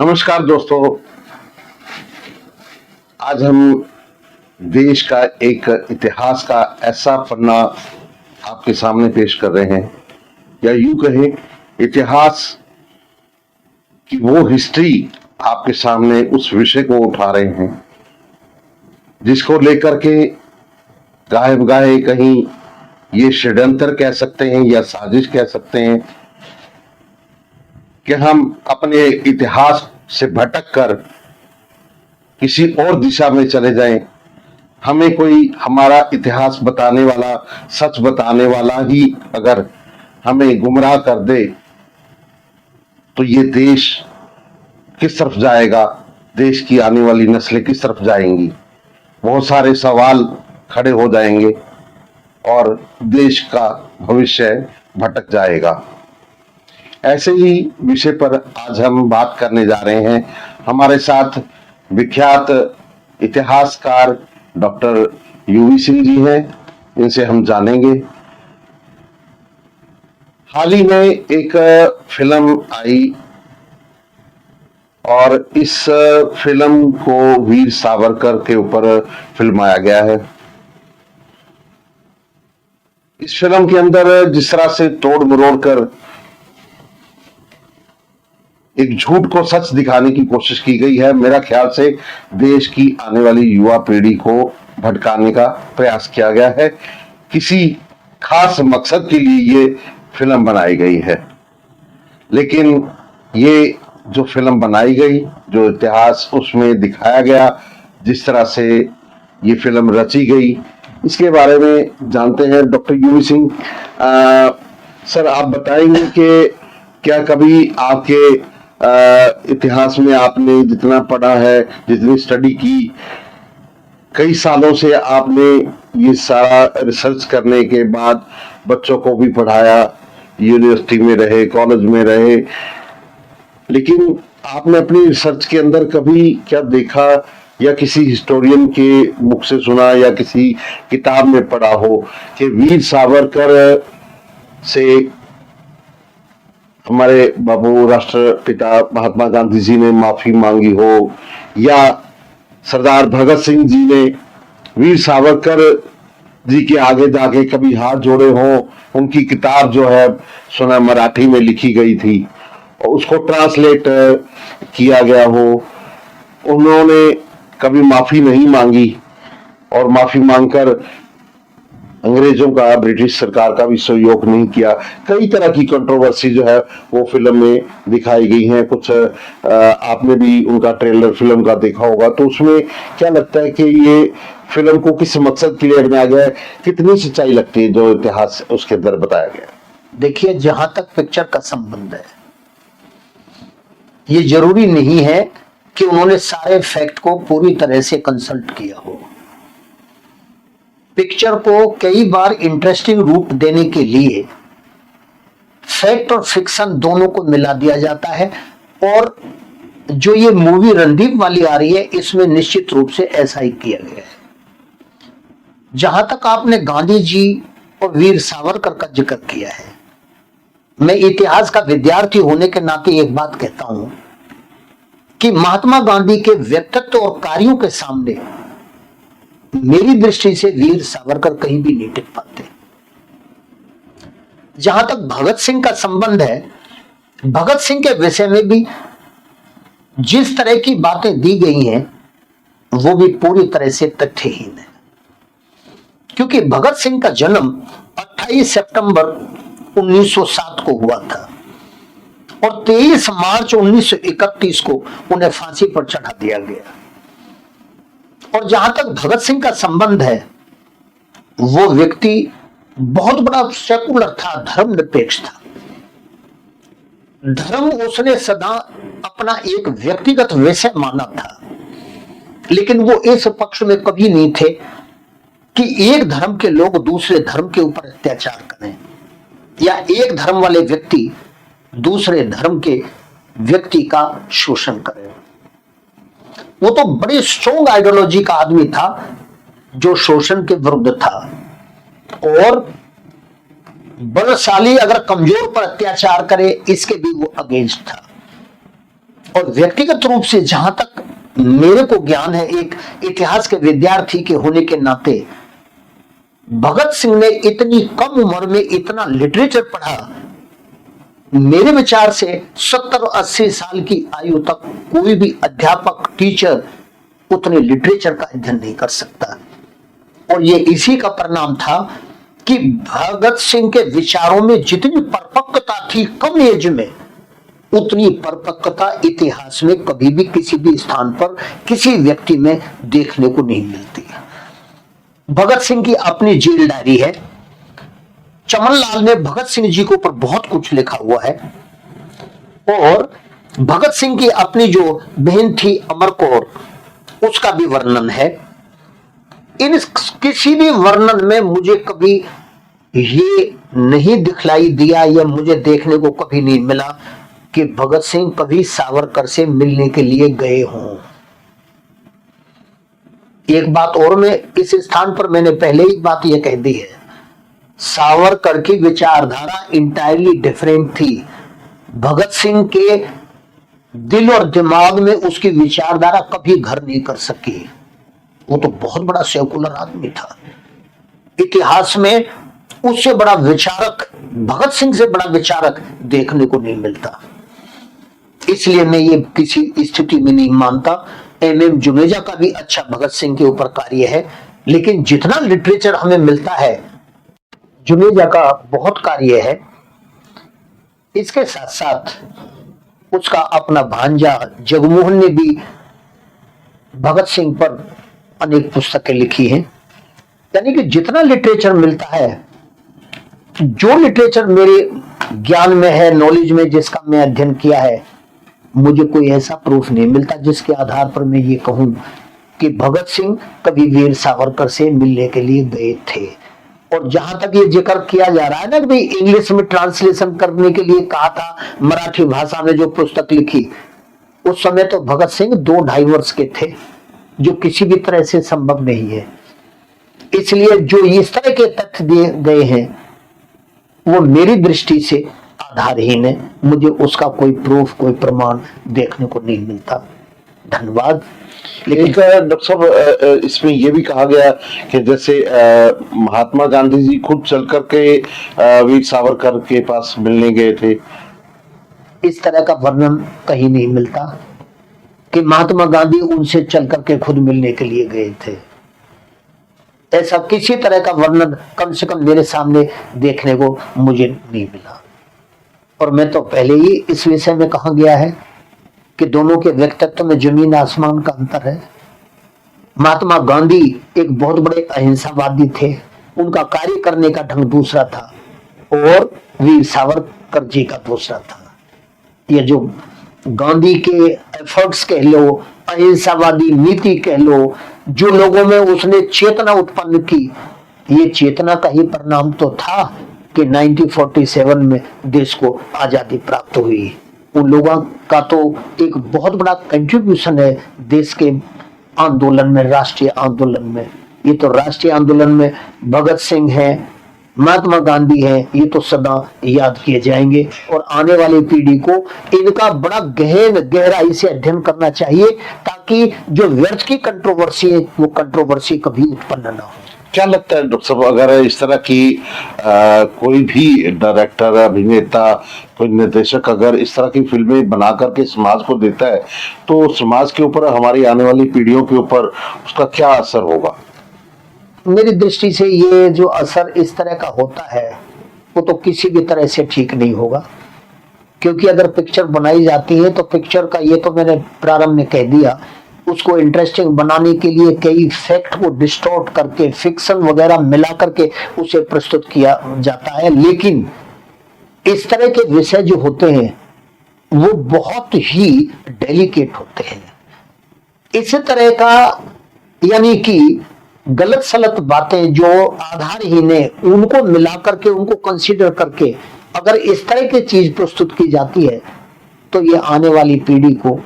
नमस्कार दोस्तों। आज हम देश का एक इतिहास का ऐसा पन्ना आपके सामने पेश कर रहे हैं, या यूं कहें इतिहास की वो हिस्ट्री आपके सामने उस विषय को उठा रहे हैं जिसको लेकर के गाहे बगाहे कहीं ये षड्यंत्र कह सकते हैं या साजिश कह सकते हैं कि हम अपने इतिहास से भटक कर किसी और दिशा में चले जाएं। हमें कोई हमारा इतिहास बताने वाला, सच बताने वाला ही अगर हमें गुमराह कर दे तो ये देश किस तरफ जाएगा, देश की आने वाली नस्लें किस तरफ जाएंगी। बहुत सारे सवाल खड़े हो जाएंगे और देश का भविष्य भटक जाएगा। ऐसे ही विषय पर आज हम बात करने जा रहे हैं। हमारे साथ विख्यात इतिहासकार डॉक्टर यूवी सिंह जी हैं, इनसे हम जानेंगे। हाल ही में एक फिल्म आई और इस फिल्म को वीर सावरकर के ऊपर फिल्माया गया है। इस फिल्म के अंदर जिस तरह से तोड़ मरोड़ कर एक झूठ को सच दिखाने की कोशिश की गई है, मेरा ख्याल से देश की आने वाली युवा पीढ़ी को भटकाने का प्रयास किया गया है। किसी खास मकसद के लिए ये फिल्म बनाई गई है, लेकिन ये जो फिल्म बनाई गई, जो इतिहास उसमें दिखाया गया, जिस तरह से ये फिल्म रची गई, इसके बारे में जानते हैं। डॉक्टर यूवी सिंह, सर आप बताएंगे कि क्या कभी आपके इतिहास में आपने जितना पढ़ा है, जितनी स्टडी की, कई सालों से आपने ये सारा रिसर्च करने के बाद बच्चों को भी पढ़ाया, यूनिवर्सिटी में रहे, कॉलेज में रहे, लेकिन आपने अपनी रिसर्च के अंदर कभी क्या देखा या किसी हिस्टोरियन के मुख से सुना या किसी किताब में पढ़ा हो कि वीर सावरकर से हमारे बाबू राष्ट्रपिता महात्मा गांधी जी ने माफी मांगी हो, या सरदार भगत सिंह जी ने वीर सावरकर जी के आगे जाके कभी हाथ जोड़े हों। उनकी किताब जो है सुना मराठी में लिखी गई थी और उसको ट्रांसलेट किया गया हो, उन्होंने कभी माफी नहीं मांगी और माफी मांगकर अंग्रेजों का, ब्रिटिश सरकार का भी सहयोग नहीं किया। कई तरह की कंट्रोवर्सी जो है वो फिल्म में दिखाई गई है। कुछ आपने भी उनका ट्रेलर फिल्म का देखा होगा, तो उसमें क्या लगता है कि ये फिल्म को किस मकसद के लिए बनाया गया है, कितनी सच्चाई लगती है जो इतिहास उसके अंदर बताया गया? देखिए, जहां तक पिक्चर का संबंध है, ये जरूरी नहीं है कि उन्होंने सारे फैक्ट को पूरी तरह से कंसल्ट किया हो। पिक्चर को कई बार इंटरेस्टिंग रूप देने के लिए फैक्ट और फिक्शन दोनों को मिला दिया जाता है, और जो ये मूवी रणदीप वाली आ रही है, इसमें निश्चित रूप से ऐसा ही किया गया है। जहां तक आपने गांधी जी और वीर सावरकर का जिक्र किया है, मैं इतिहास का विद्यार्थी होने के नाते एक बात कहता हूं कि महात्मा गांधी के व्यक्तित्व और कार्यों के सामने मेरी दृष्टि से वीर सावरकर कहीं भी नहीं टिक पाते। जहां तक भगत सिंह का संबंध है, भगत सिंह के विषय में भी जिस तरह की बातें दी गई हैं वो भी पूरी तरह से तथ्यहीन है, क्योंकि भगत सिंह का जन्म 28 सितंबर 1907 को हुआ था और 23 मार्च 1931 को उन्हें फांसी पर चढ़ा दिया गया। और जहां तक भगत सिंह का संबंध है, वो व्यक्ति बहुत बड़ा सेकुलर था, धर्मनिरपेक्ष था। धर्म उसने सदा अपना एक व्यक्तिगत विषय माना था, लेकिन वो इस पक्ष में कभी नहीं थे कि एक धर्म के लोग दूसरे धर्म के ऊपर अत्याचार करें या एक धर्म वाले व्यक्ति दूसरे धर्म के व्यक्ति का शोषण करें। वो तो बड़ी स्ट्रॉन्ग आइडियोलॉजी का आदमी था जो शोषण के विरुद्ध था, और बलशाली अगर कमजोर पर अत्याचार करे इसके भी वो अगेंस्ट था। और व्यक्तिगत रूप से जहां तक मेरे को ज्ञान है, एक इतिहास के विद्यार्थी के होने के नाते, भगत सिंह ने इतनी कम उम्र में इतना लिटरेचर पढ़ा, मेरे विचार से 70-80 साल की आयु तक कोई भी अध्यापक, टीचर उतने लिटरेचर का अध्ययन नहीं कर सकता। और ये इसी का परिणाम था कि भगत सिंह के विचारों में जितनी परिपक्वता थी कम एज में, उतनी परिपक्वता इतिहास में कभी भी किसी भी स्थान पर किसी व्यक्ति में देखने को नहीं मिलती। भगत सिंह की अपनी जेल डायरी है। चमन लाल ने भगत सिंह जी के ऊपर बहुत कुछ लिखा हुआ है। और भगत सिंह की अपनी जो बहन थी अमर कौर, उसका भी वर्णन है। इन किसी भी वर्णन में मुझे कभी ये नहीं दिखलाई दिया या मुझे देखने को कभी नहीं मिला कि भगत सिंह कभी सावरकर से मिलने के लिए गए हों। एक बात और, मैं इस स्थान पर मैंने पहले ही बात यह कह दी है, सावरकर की विचारधारा इंटायरली डिफरेंट थी। भगत सिंह के दिल और दिमाग में उसकी विचारधारा कभी घर नहीं कर सकी। वो तो बहुत बड़ा सेकुलर आदमी था। इतिहास में उससे बड़ा विचारक, भगत सिंह से बड़ा विचारक देखने को नहीं मिलता। इसलिए मैं ये किसी स्थिति में नहीं मानता। एमएम जुनेजा का भी अच्छा भगत सिंह के ऊपर कार्य है, लेकिन जितना लिटरेचर हमें मिलता है, जुनेजा का बहुत कार्य है। इसके साथ साथ उसका अपना भांजा जगमोहन ने भी भगत सिंह पर अनेक पुस्तकें लिखी हैं। यानी कि जितना लिटरेचर मिलता है, जो लिटरेचर मेरे ज्ञान में है, नॉलेज में, जिसका मैं अध्ययन किया है, मुझे कोई ऐसा प्रूफ नहीं मिलता जिसके आधार पर मैं ये कहूं कि भगत सिंह कभी वीर सावरकर से मिलने के लिए गए थे। और जहां तक ये जिक्र किया जा रहा है ना कि भाई इंग्लिश में ट्रांसलेशन करने के लिए कहा था, मराठी भाषा में जो पुस्तक लिखी, उस समय तो भगत सिंह 2-2.5 वर्ष के थे, जो किसी भी तरह से संभव नहीं है। इसलिए जो इस तरह के तथ्य दिए गए हैं वो मेरी दृष्टि से आधारहीन है। मुझे उसका कोई प्रूफ, कोई प्रमाण देखने को नहीं मिलता। धन्यवाद। लेकिन डॉक्टर साहब, इसमें यह भी कहा गया कि जैसे महात्मा गांधी जी खुद चल करके वीर सावरकर के पास मिलने गए थे। इस तरह का वर्णन कहीं नहीं मिलता कि महात्मा गांधी उनसे चल करके खुद मिलने के लिए गए थे। ऐसा किसी तरह का वर्णन कम से कम मेरे सामने देखने को मुझे नहीं मिला। और मैं तो पहले ही इस विषय में कहा गया है कि दोनों के व्यक्तित्व में जमीन आसमान का अंतर है। महात्मा गांधी एक बहुत बड़े अहिंसावादी थे, उनका कार्य करने का ढंग दूसरा था, और वीर सावरकर जी का दूसरा था। ये जो गांधी के एफर्ट्स कह लो, अहिंसावादी नीति कह लो, जो लोगों में उसने चेतना उत्पन्न की, ये चेतना का ही परिणाम तो था कि 1947 में देश को आजादी प्राप्त हुई। उन लोगों का तो एक बहुत बड़ा कंट्रीब्यूशन है देश के आंदोलन में, राष्ट्रीय आंदोलन में। ये तो राष्ट्रीय आंदोलन में भगत सिंह हैं, महात्मा गांधी हैं, ये तो सदा याद किए जाएंगे। और आने वाली पीढ़ी को इनका बड़ा गहराई से अध्ययन करना चाहिए, ताकि जो व्यर्थ की कंट्रोवर्सी है वो कंट्रोवर्सी कभी उत्पन्न ना हो। क्या लगता है डॉक्टर साहब, अगर इस तरह की कोई भी डायरेक्टर, अभिनेता, कोई निर्देशक अगर इस तरह की फिल्में बना करके समाज को देता है, तो समाज के ऊपर, हमारी आने वाली पीढ़ियों के ऊपर उसका क्या असर होगा? मेरी दृष्टि से ये जो असर इस तरह का होता है वो तो किसी भी तरह से ठीक नहीं होगा। क्योंकि अगर पिक्चर बनाई जाती है तो पिक्चर का, ये तो मैंने प्रारंभ में कह दिया, उसको इंटरेस्टिंग बनाने के लिए कई फैक्ट को डिस्टॉर्ट करके, फिक्शन वगैरह मिला करके उसे प्रस्तुत किया जाता है। लेकिन इस तरह के विषय जो होते हैं वो बहुत ही डेलिकेट होते हैं। इस तरह का, यानी कि गलत सलत बातें जो आधारहीन है, उनको मिला करके, उनको कंसीडर करके अगर इस तरह की चीज प्रस्तुत की जाती है तो ये आने वाली पीढ़ी को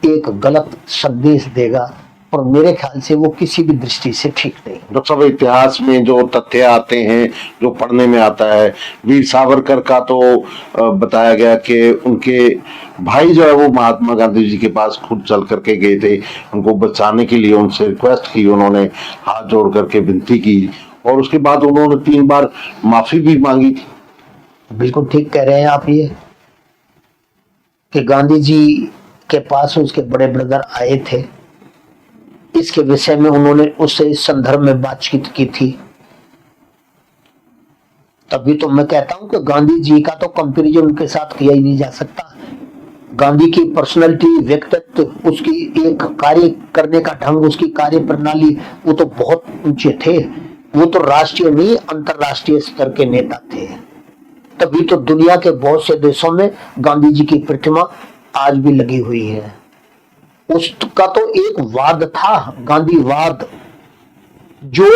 एक गलत संदेश देगा और मेरे ख्याल से वो किसी भी दृष्टि से ठीक नहीं। डॉक्टर साहब, इतिहास में जो तथ्य आते हैं, जो पढ़ने में आता है, वीर सावरकर का तो बताया गया कि उनके भाई जो है वो महात्मा गांधी जी के पास खुद चल करके गए थे, उनको बचाने के लिए उनसे रिक्वेस्ट की, उन्होंने हाथ जोड़ करके विनती की और उसके बाद उन्होंने 3 बार माफी भी मांगी थी। बिल्कुल ठीक कह रहे हैं आप ये, कि गांधी जी के पास उसके बड़े ब्रदर आए थे, इसके विषय में उन्होंने उससे इस संदर्भ में बातचीत की थी। तभी तो मैं कहता हूं कि गांधी जी का तो कंपैरिजन उनके साथ किया ही नहीं जा सकता। गांधी की पर्सनैलिटी, व्यक्तित्व, उसकी एक कार्य करने का ढंग, उसकी कार्य प्रणाली, वो तो बहुत ऊंचे थे। वो तो राष्ट्रीय नहीं अंतरराष्ट्रीय स्तर के नेता थे। तभी तो दुनिया के बहुत से देशों में गांधी जी की प्रतिमा आज भी लगी हुई है। उसका तो एक वाद था, गांधीवाद, जो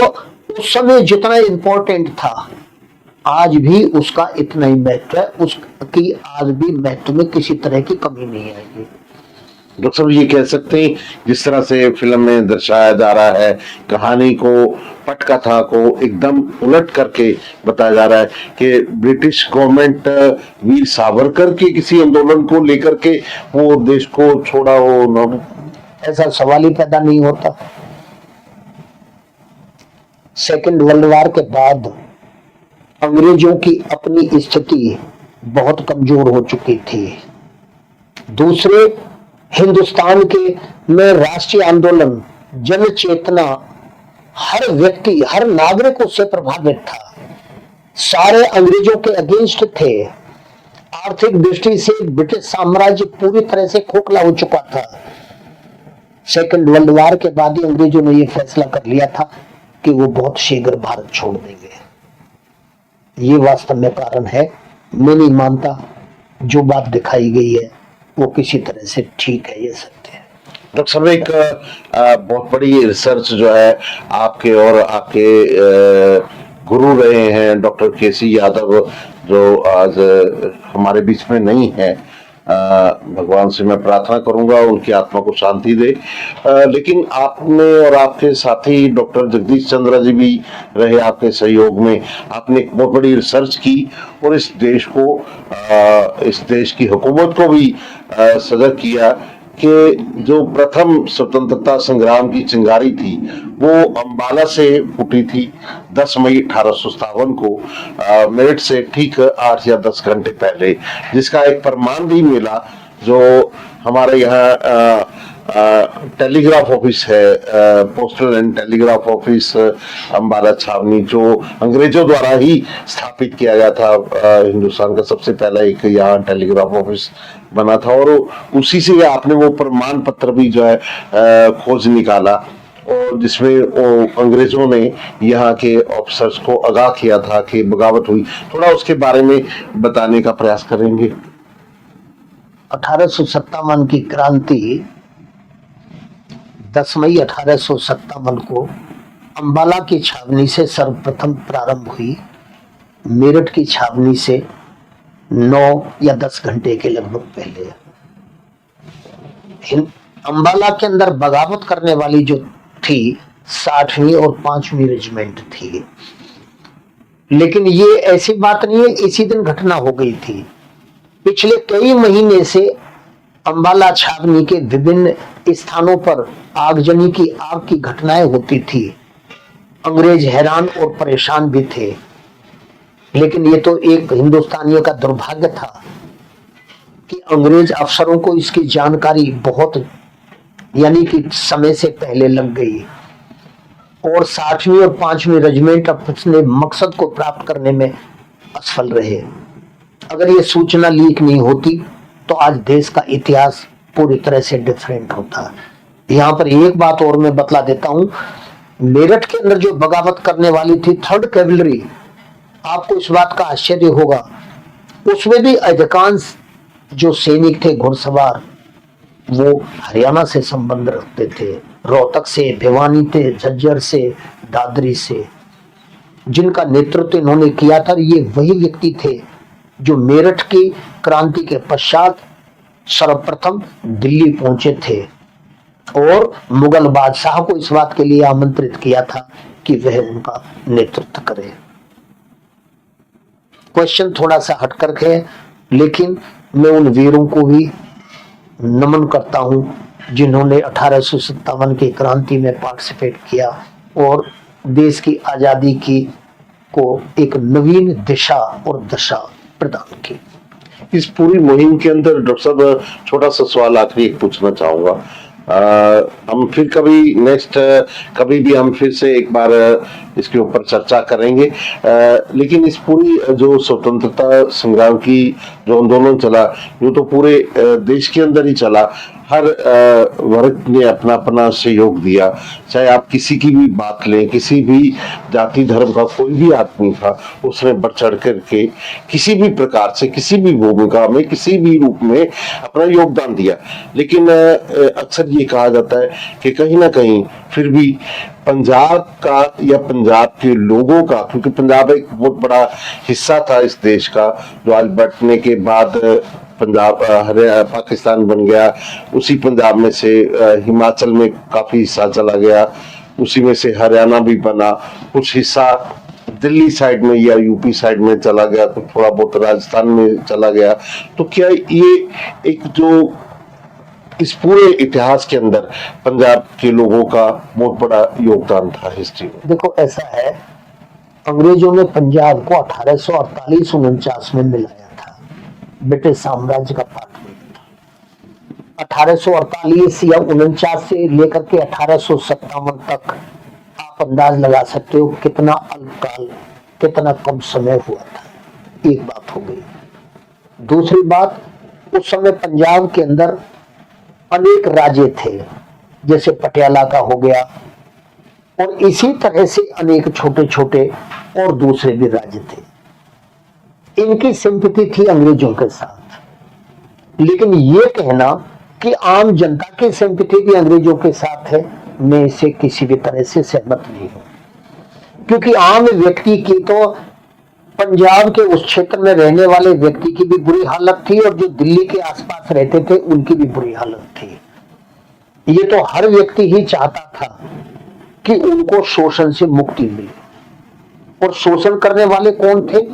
उस समय जितना इंपॉर्टेंट था आज भी उसका इतना ही महत्व है। उसकी आज भी महत्व में किसी तरह की कमी नहीं आएगी। डॉक्टर साहब, ये कह सकते हैं जिस तरह से फिल्म में दर्शाया जा रहा है, कहानी को, पटकथा को एकदम उलट करके बताया जा रहा है कि ब्रिटिश गवर्नमेंट वीर सावरकर के किसी आंदोलन को लेकर के वो देश को छोड़ा हो उन्होंने, ऐसा सवाल ही पैदा नहीं होता। सेकेंड वर्ल्ड वॉर के बाद अंग्रेजों की अपनी स्थिति बहुत कमजोर हो चुकी थी। दूसरे, हिंदुस्तान के में राष्ट्रीय आंदोलन, जन चेतना, हर व्यक्ति, हर नागरिक उससे प्रभावित था। सारे अंग्रेजों के अगेंस्ट थे। आर्थिक दृष्टि से ब्रिटिश साम्राज्य पूरी तरह से खोखला हो चुका था। सेकेंड वर्ल्ड वॉर के बाद ही अंग्रेजों ने यह फैसला कर लिया था कि वो बहुत शीघ्र भारत छोड़ देंगे। ये वास्तव में कारण है। मैं नहीं मानता जो बात दिखाई गई है वो किसी तरह से ठीक है, ये सत्य है। डॉक्टर साहब, एक बहुत बड़ी रिसर्च जो है आपके और आपके गुरु रहे हैं डॉक्टर केसी यादव, जो आज हमारे बीच में नहीं है, भगवान से मैं प्रार्थना करूंगा उनकी आत्मा को शांति दे। लेकिन आपने और आपके साथी डॉक्टर जगदीश चंद्र जी भी रहे आपके सहयोग में, आपने एक बहुत बड़ी रिसर्च की और इस देश को, इस देश की हुकूमत को भी सजग किया कि जो प्रथम स्वतंत्रता संग्राम की चिंगारी थी वो अंबाला से फूटी थी 10 मई 1857 को, मेरठ से ठीक 8 या 10 घंटे पहले, जिसका एक प्रमाण भी मिला। जो हमारे यहाँ टेलीग्राफ ऑफिस है, postal and telegraph office Ambala छावनी, जो अंग्रेजों द्वारा ही स्थापित किया गया था, हिंदुस्तान का सबसे पहला एक यहाँ टेलीग्राफ ऑफिस बना था, और उसी से आपने वो प्रमाण पत्र भी जो है खोज निकाला, और जिसमें वो अंग्रेजों ने यहाँ के ऑफिसर्स को आगाह किया था कि बगावत हुई। थोड़ा उसके बारे में बताने का प्रयास करेंगे। 1857 की क्रांति 10 मई 1857 को अंबाला की छावनी से सर्वप्रथम प्रारंभ हुई। मेरठ की छावनी से 9 या 10 घंटे के लगभग पहले अंबाला के अंदर बगावत करने वाली जो थी 60वीं और 5वीं रेजिमेंट थी। लेकिन ये ऐसी बात नहीं है इसी दिन घटना हो गई थी। पिछले कई महीने से अंबाला छावनी के विभिन्न स्थानों पर आगजनी की आग की घटनाएं होती थी। अंग्रेज हैरान और परेशान भी थे, लेकिन ये तो एक हिंदुस्तानियों का दुर्भाग्य था कि अंग्रेज अफसरों को इसकी जानकारी बहुत, यानी कि समय से पहले लग गई, और 60वीं और 5वीं रेजिमेंट अपने मकसद को प्राप्त करने में असफल रहे। अगर ये सूचना लीक नहीं होती तो आज देश का इतिहास पूरी तरह से डिफरेंट होता। यहाँ पर एक बात और मैं बतला देता हूँ, मेरठ के अंदर जो बगावत करने वाली थी 3rd कैवलरी, आपको इस बात का आश्चर्य होगा, उसमें भी अधिकांश जो सैनिक थे घुड़सवार वो हरियाणा से संबंध रखते थे, रोहतक से, भिवानी से, झज्जर से, दादरी से, जिनका नेतृत्व इन्होंने किया था। ये वही व्यक्ति थे जो मेरठ की क्रांति के पश्चात सर्वप्रथम दिल्ली पहुंचे थे। और मुगल बादशाह को इस बात के लिए आमंत्रित किया था कि वह उनका नेतृत्व करे। क्वेश्चन थोड़ा सा हट करके है, लेकिन मैं उन वीरों को भी नमन करता हूं जिन्होंने 1857 की क्रांति में पार्टिसिपेट किया और देश की आजादी की को एक नवीन दिशा और दशा प्रदान की। इस पूरी मुहिम के अंदर डॉक्टर साहब छोटा सा सवाल आखिरी एक पूछना चाहूंगा। हम फिर कभी नेक्स्ट कभी भी हम फिर से एक बार इसके ऊपर चर्चा करेंगे, लेकिन इस पूरी जो स्वतंत्रता संग्राम की जो आंदोलन चला, वो तो पूरे देश के अंदर ही चला। हर वर्ग ने अपना अपना सहयोग दिया, चाहे आप किसी की भी बात लें, किसी भी जाति धर्म का कोई भी आदमी था, उसने बढ़ चढ़ करके किसी भी प्रकार से, किसी भी भूमिका में, किसी भी रूप में अपना योगदान दिया। लेकिन अक्सर ये कहा जाता है कि कहीं ना कहीं फिर भी पंजाब का या पंजाब के लोगों का, क्योंकि पंजाब एक बहुत बड़ा हिस्सा था इस देश का, जो आज बंटने के बाद पंजाब पाकिस्तान बन गया, उसी पंजाब में से हिमाचल में काफी हिस्सा चला गया, उसी में से हरियाणा भी बना, कुछ हिस्सा दिल्ली साइड में या यूपी साइड में चला गया, तो थोड़ा बहुत राजस्थान में चला गया। तो क्या ये एक जो इस पूरे इतिहास के अंदर पंजाब के लोगों का बहुत बड़ा योगदान था हिस्ट्री में? देखो, ऐसा है, अंग्रेजों ने पंजाब को 1848-49 में मिलाया था, ब्रिटिश साम्राज्य का पार्ट नहीं था। 1848 या 49 से लेकर के 1857 तक आप अंदाज लगा सकते हो कितना अल्पकाल, कितना कम समय हुआ था। एक बात हो गई। दूसरी बात, उस समय पंजाब के अंदर अनेक राज्य थे, जैसे पटियाला का हो गया, और इसी तरह से अनेक छोटे छोटे और दूसरे भी राज्य थे। इनकी सिंपैथी थी अंग्रेजों के साथ, लेकिन ये कहना कि आम जनता की सिंपैथी भी अंग्रेजों के साथ है, मैं इसे किसी भी तरह से सहमत नहीं हूं। क्योंकि आम व्यक्ति की तो, पंजाब के उस क्षेत्र में रहने वाले व्यक्ति की भी बुरी हालत थी, और जो दिल्ली के आसपास रहते थे उनकी भी बुरी हालत थी। ये तो हर व्यक्ति ही चाहता था कि उनको शोषण से मुक्ति मिले, और शोषण करने वाले कौन थे?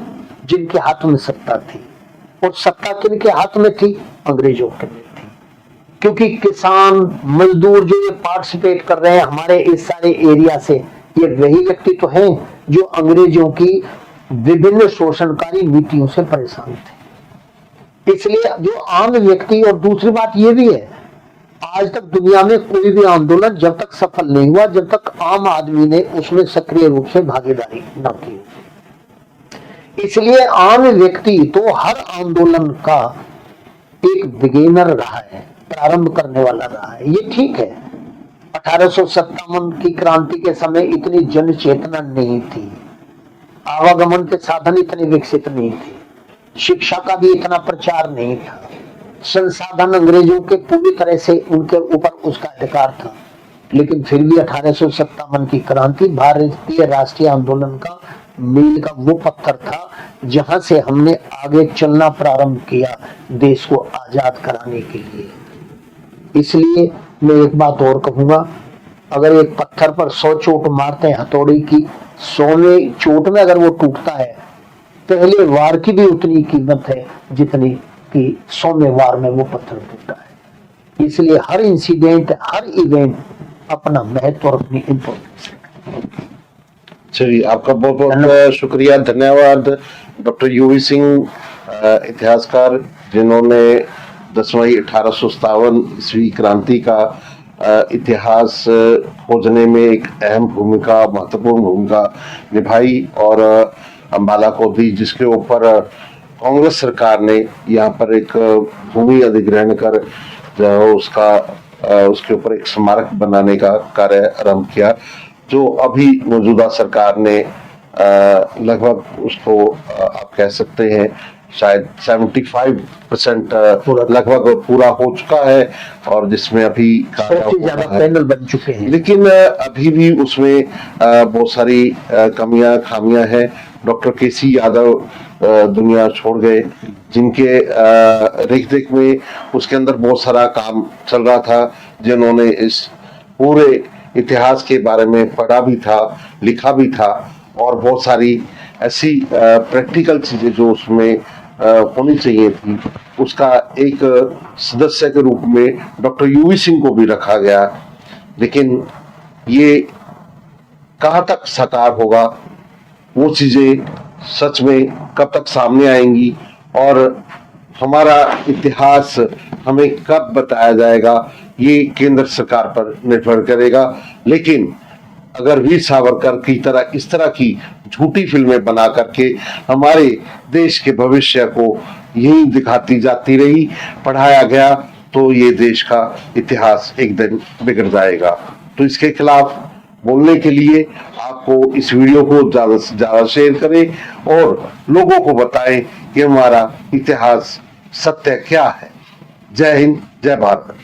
जिनके हाथ में सत्ता थी, और सत्ता किनके हाथ में थी? अंग्रेजों के में थी। क्योंकि किसान मजदूर जो ये पार्टिसिपेट कर रहे हैं हमारे इस सारे एरिया से, ये वही व्यक्ति तो हैं जो अंग्रेजों की विभिन्न शोषणकारी नीतियों से परेशान थे। इसलिए जो आम व्यक्ति, और दूसरी बात ये भी है, आज तक दुनिया में कोई भी आंदोलन जब तक सफल नहीं हुआ जब तक आम आदमी ने उसमें सक्रिय रूप से भागीदारी न की। इसलिए आम व्यक्ति तो हर आंदोलन का एक बिगिनर रहा है, प्रारंभ करने वाला रहा है। ये ठीक है, 1857 की क्रांति के समय इतनी जन चेतना नहीं थी, आवागमन के साधन इतने विकसित नहीं थे, शिक्षा का भी इतना प्रचार नहीं था, संसाधन अंग्रेजों के पूरी तरह से उनके ऊपर उसका अधिकार था। लेकिन फिर भी 1857 की क्रांति भारतीय राष्ट्रीय आंदोलन का मील का वो पत्थर था जहां से हमने आगे चलना प्रारंभ किया देश को आजाद कराने के लिए। इसलिए मैं एक बात और कहूंगा, अगर एक पत्थर पर 100 चोट मारते हैं हथौड़ी की, 100वें चोट में अगर वो टूटता है, पहले वार की भी उतनी कीमत है जितनी कि 100वें वार में वो पत्थर टूटा है। इसलिए हर इंसिडेंट, हर इवेंट अपना महत्व और अपनी इंपॉर्टेंस है। चलिए, आपका बहुत बहुत शुक्रिया, धन्यवाद डॉक्टर यूवी सिंह, इतिहासकार, जिन्होंने 10 मई 1857 ईस्वी क्रांति का इतिहास खोजने में एक अहम भूमिका, महत्वपूर्ण भूमिका निभाई, और अम्बाला को भी, जिसके ऊपर कांग्रेस सरकार ने यहाँ पर एक भूमि अधिग्रहण कर उसके ऊपर एक स्मारक बनाने का कार्य आरंभ किया, जो अभी मौजूदा सरकार ने लगभग उसको आप कह सकते हैं शायद 75% लगभग पूरा हो चुका है, और जिसमें अभी काफी ज्यादा पैनल बन चुके हैं। लेकिन अभी भी उसमें बहुत सारी कमियां खामियां हैं। डॉक्टर केसी यादव दुनिया छोड़ गए, जिनके रेख देख में उसके अंदर बहुत सारा काम चल रहा था, जिन्होंने इस पूरे इतिहास के बारे में पढ़ा भी था, लिखा भी था, और बहुत सारी ऐसी प्रैक्टिकल चीजें जो उसमें होनी चाहिए थी, उसका एक सदस्य के रूप में डॉक्टर यूवी सिंह को भी रखा गया। लेकिन ये कहाँ तक साकार होगा, वो चीजें सच में कब तक सामने आएंगी और हमारा इतिहास हमें कब बताया जाएगा, ये केंद्र सरकार पर निर्भर करेगा। लेकिन अगर वीर सावरकर की तरह इस तरह की झूठी फिल्में बना करके हमारे देश के भविष्य को यही दिखाती जाती रही, पढ़ाया गया, तो ये देश का इतिहास एक दिन बिगड़ जाएगा। तो इसके खिलाफ बोलने के लिए आपको इस वीडियो को ज्यादा से ज्यादा शेयर करें और लोगों को बताएं कि हमारा इतिहास सत्य क्या है। जय हिंद, जय भारत।